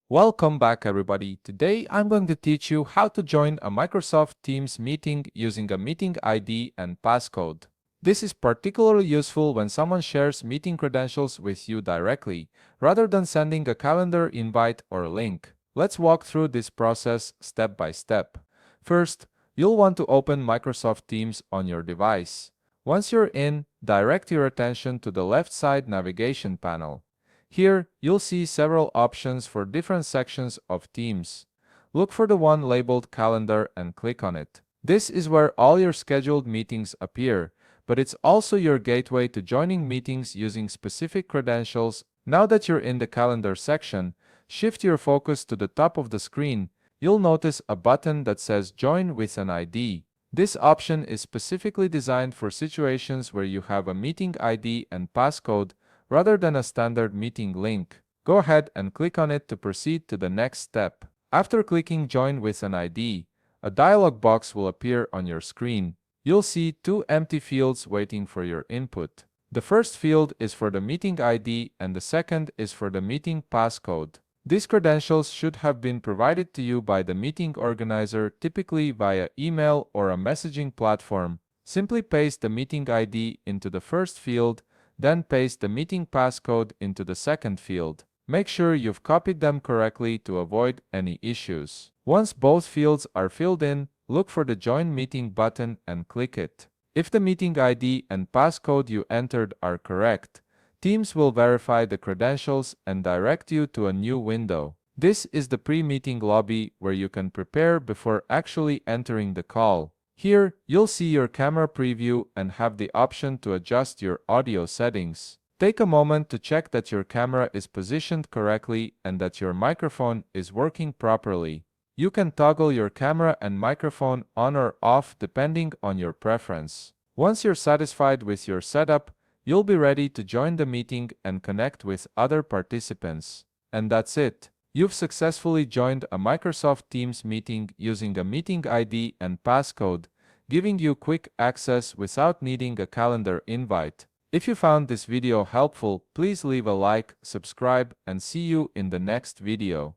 Welcome back everybody. Today I'm going to teach you how to join a Microsoft Teams meeting using a meeting ID and passcode. This is particularly useful when someone shares meeting credentials with you directly, rather than sending a calendar invite or link. Let's walk through this process step by step. First, you'll want to open Microsoft Teams on your device. Once you're in, direct your attention to the left side navigation panel. Here, you'll see several options for different sections of Teams. Look for the one labeled Calendar and click on it. This is where all your scheduled meetings appear, but it's also your gateway to joining meetings using specific credentials. Now that you're in the Calendar section, shift your focus to the top of the screen. You'll notice a button that says Join with an ID. This option is specifically designed for situations where you have a meeting ID and passcode rather than a standard meeting link. Go ahead and click on it to proceed to the next step. After clicking Join with an ID, a dialog box will appear on your screen. You'll see two empty fields waiting for your input. The first field is for the meeting ID and the second is for the meeting passcode. These credentials should have been provided to you by the meeting organizer, typically via email or a messaging platform. Simply paste the meeting ID into the first field, then paste the meeting passcode into the second field. Make sure you've copied them correctly to avoid any issues. Once both fields are filled in, look for the Join Meeting button and click it. If the meeting ID and passcode you entered are correct, Teams will verify the credentials and direct you to a new window. This is the pre-meeting lobby where you can prepare before actually entering the call. Here, you'll see your camera preview and have the option to adjust your audio settings. Take a moment to check that your camera is positioned correctly and that your microphone is working properly. You can toggle your camera and microphone on or off depending on your preference. Once you're satisfied with your setup, you'll be ready to join the meeting and connect with other participants. And that's it. You've successfully joined a Microsoft Teams meeting using a meeting ID and passcode, giving you quick access without needing a calendar invite. If you found this video helpful, please leave a like, subscribe, and see you in the next video.